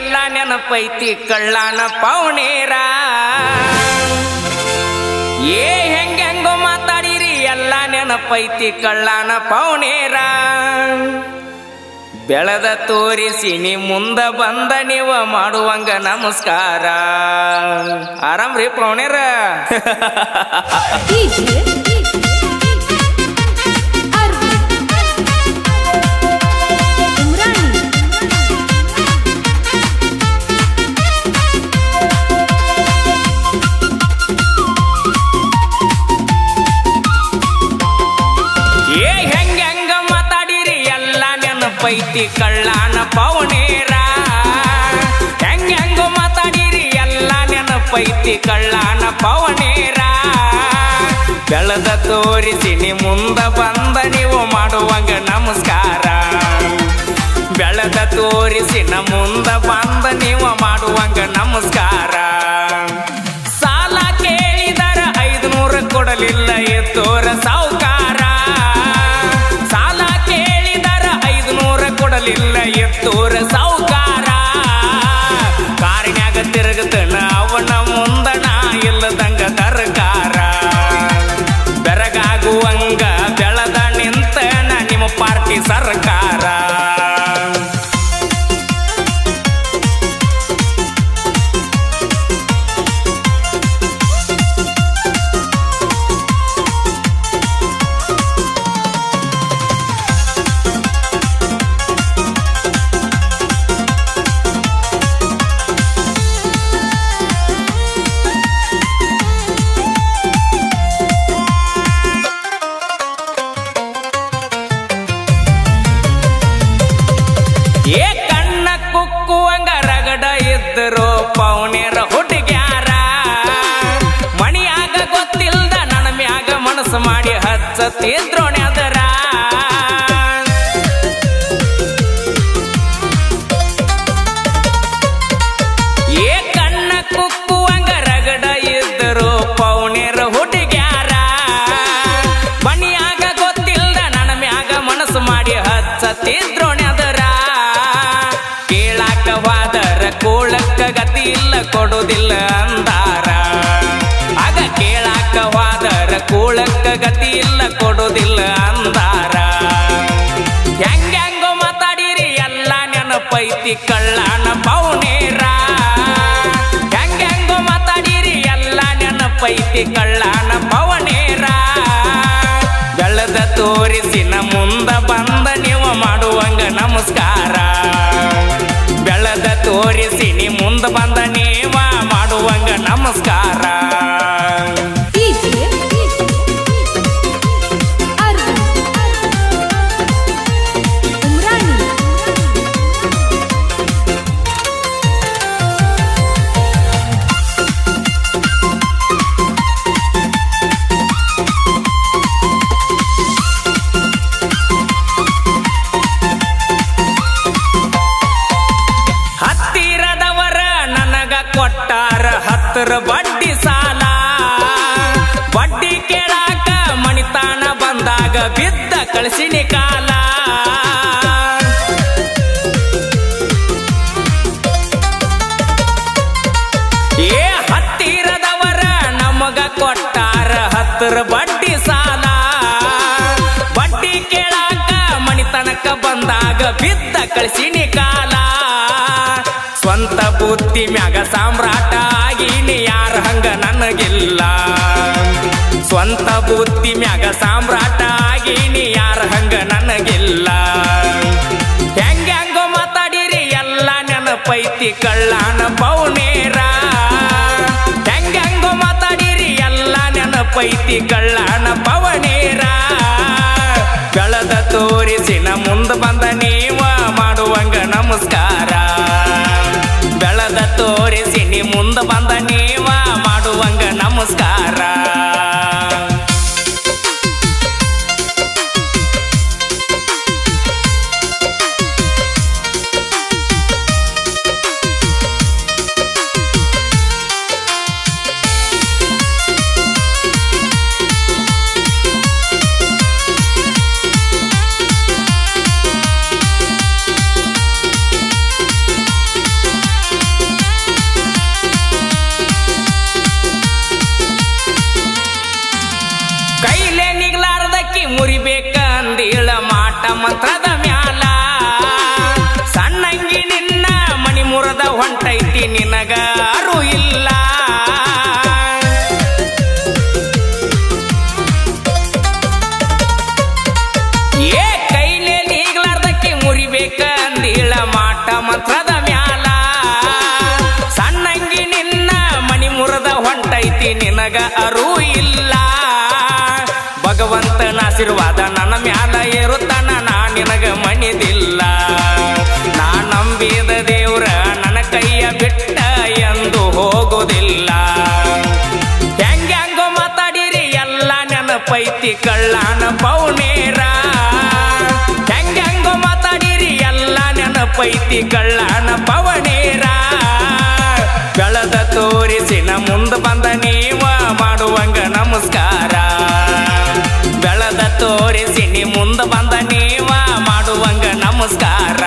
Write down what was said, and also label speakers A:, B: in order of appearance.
A: ಎಲ್ಲ ನೆನಪೈತಿ ಕಳ್ಳಾನ ಪೌನೇರ ಹೆಂಗೋ ಮಾತಾಡಿರಿ ಎಲ್ಲ ನೆನಪೈತಿ ಕಳ್ಳಾನ ಪೌನೇರ ಬೆಳೆದ ತೋರಿಸಿ ನೀ ಮುಂದ ಬಂದ ನೀವು ಮಾಡುವಂಗ ನಮಸ್ಕಾರ ಆರಾಮ್ರಿ ಪೌನೇರ ಪೈತಿ ಕಳ್ಳಾನ ಪೌನೇರ ಹೆಂಗೋ ಮಾತಾಡಿರಿ ಎಲ್ಲ ನೆನಪೈತಿ ಕಳ್ಳಾನ ಪೌನೇರ ಬೆಳೆದ ತೋರಿಸಿ ನೀ ಮುಂದ ಬಂದ ನೀವು ಮಾಡುವಂಗ ನಮಸ್ಕಾರ ಬೆಳೆದ ತೋರಿಸಿ ನ ಮುಂದ ಬಂದ ನೀವು ಮಾಡುವಂಗ ನಮಸ್ಕಾರ ಸಾಲ ಕೇಳಿದರ 500 ಕೊಡಲಿಲ್ಲ ಎತ್ತೋರ ಸಾವುಕಾರ ಕೊಡಲಿಲ್ಲ ಎತ್ತೂರ ಸಾವುಕಾರ ಕಾರಿನ್ಯಾಗ ತಿರುಗತನ ಅವನ ಮುಂದಣ ಇಲ್ಲದಂಗ ತರಕಾರ ಬೆರಗಾಗುವಂಗ ಬೆಳೆದ ನಿಂತನ ನಿಮ್ಮ ಪಾರ್ಟಿ ಸರ್ಕಾರ ಕಣ್ಣ ಕುಕ್ಕುವಂಗ ರಗಡ ಇದ್ದರು ಪೌನೇರ ಹುಡುಗ್ಯಾರ ಮಣಿಯಾಗ ಗೊತ್ತಿಲ್ದ ನನ್ನ ಮ್ಯಾಗ ಮನಸ್ಸು ಮಾಡಿ ಹಚ್ಚತಿದ್ರೋಣೆ ಅದರ ಕಣ್ಣ ಕುಕ್ಕುವಂಗ ರಗಡ ಇದ್ದರು ಪೌನೇರ ಹುಡುಗ್ಯಾರ ಮಣಿಯಾಗ ಗೊತ್ತಿಲ್ದ ನನ್ನ ಮ್ಯಾಗ ಮನಸ್ಸು ಮಾಡಿ ಹಚ್ಚತಿದ್ರೋಣೆ ಅದರ ಕೇಳಾಕವಾದರ ಕೋಳಕ್ಕ ಗತಿ ಇಲ್ಲ ಕೊಡುವುದಿಲ್ಲ ಅಂದಾರ ಆಗ ಕೇಳಾಕವಾದರ ಕೋಳಕ್ಕ ಗತಿ ಇಲ್ಲ ಕೊಡುವುದಿಲ್ಲ ಅಂದಾರ ಹೆಂಗೋ ಮಾತಾಡಿರಿ ಎಲ್ಲ ನೆನಪೈತಿ ಕಳ್ಳಾನ ಪೌನೇರ ಹೆಂಗೋ ಮಾತಾಡಿರಿ ಎಲ್ಲ ನೆನಪೈತಿ ಕಳ್ಳಾನ ಪೌನೇರ ಬೆಳೆದ ತೋರಿಸಿ ನ ಮುಂದ ಬಂದ ನೀವು ಮಾಡುವಂಗ ನಮಸ್ಕಾರ ಬೆಳೆದ ತೋರಿಸಿ ನೀ ಮುಂದ ಬಂದ ನೀವ ಮಾಡುವಂಗ ನಮಸ್ಕಾರ ಕೊಟ್ಟಾರ 10 ಬಡ್ಡಿ ಸಾಲ ಬಡ್ಡಿ ಕೇಳಾಕ ಮಣಿತಾನ ಬಂದಾಗ ಬಿದ್ದ ಕಳಿಸಿನಿ ಕಾಲ ಹತ್ತಿರದವರ ನಮಗ ಕೊಟ್ಟಾರ 10 ಬಡ್ಡಿ ಸಾಲ ಬಡ್ಡಿ ಕೇಳಾಕ ಮಣಿತನಕ ಬಂದಾಗ ಬಿದ್ದ ಕಳಿಸಿನಿ ಕಾಲ ಸ್ವಂತ ಬುದ್ಧಿ ಮ್ಯಾಗ ಸಾಮ್ರಾಟ ಆಗೀನಿ ಯಾರ ಹಂಗ ನನಗಿಲ್ಲ ಸ್ವಂತ ಬುದ್ಧಿ ಮ್ಯಾಗ ಸಾಮ್ರಾಟ ಆಗೀನಿ ಯಾರ ಹಂಗ ನನಗಿಲ್ಲ ಹೆಂಗೋ ಮಾತಾಡಿರಿ ಎಲ್ಲ ನೆನಪೈತಿ ಕಳ್ಳಾನ ಪೌನೇರ ಹೆಂಗೋ ಮಾತಾಡಿರಿ ಎಲ್ಲ ನೆನಪೈತಿ ಕಳ್ಳಾನ ಪೌನೇರ ಬೆಳೆದ ತೋರಿಸಿ ನ ಮುಂದ ಬಂದ ನೀವ ಮಾಡುವಂಗ ನಮಸ್ಕಾರ ಬೆಳೆದ ತೋರಿಸಿ ನೀ ಮುಂದ ಬಂದ ನೀವ ಮಾಡುವಂಗ ನಮಸ್ಕಾರ ಮಂತ್ರದ ಮ್ಯಾಲ ಸಣ್ಣಂಗಿ ನಿನ್ನ ಮಣಿ ಮುರದ ಹೊಂಟೈತಿ ನಿನಗ ಅರು ಇಲ್ಲ ಏ ಕೈಲೇ ನೀಗ್ಲಾರ್ದಕ್ಕೆ ಮುರಿಬೇಕ ಅಂದೀಳ ಮಾಟ ಮಂತ್ರದ ಮ್ಯಾಲ ಸಣ್ಣಂಗಿ ನಿನ್ನ ಮಣಿ ಮುರದ ಹೊಂಟೈತಿ ನಿನಗ ಅರು ಇಲ್ಲ ಭಗವಂತನ ಆಶೀರ್ವಾದ ನನ್ನ ಮ್ಯಾಲ ಇರುತ್ತಾನ ನಾ ನಿನಗ ಮಣಿದಿಲ್ಲ ನಾ ನಂಬಿದ ದೇವ್ರ ನನ್ನ ಕೈಯ ಬಿಟ್ಟ ಎಂದು ಹೋಗೋದಿಲ್ಲ ಹೆಂಗ್ಯಾಂಗೋ ಮಾತಾಡಿರಿ ಎಲ್ಲ ನೆನಪೈತಿ ಕಳ್ಳಾನ ಪೌನೇರ ಹೆಂಗ್ಯಾಂಗೋ ಮಾತಾಡಿರಿ ಎಲ್ಲ ನೆನಪೈತಿ ಕಳ್ಳಾನ ಪವನೇರ ಬೆಳೆದ ತೋರಿಸಿನ ಮುಂದೆ ಬಂದ ನೀವ ಮಾಡುವಂಗ ನಮಸ್ಕಾರ ಬೆಳೆದ ತೋರಿಸಿ ನೀ ಮುಂದೆ ಬಂದ ನೀವ ಮಾಡುವಂಗ ನಮಸ್ಕಾರ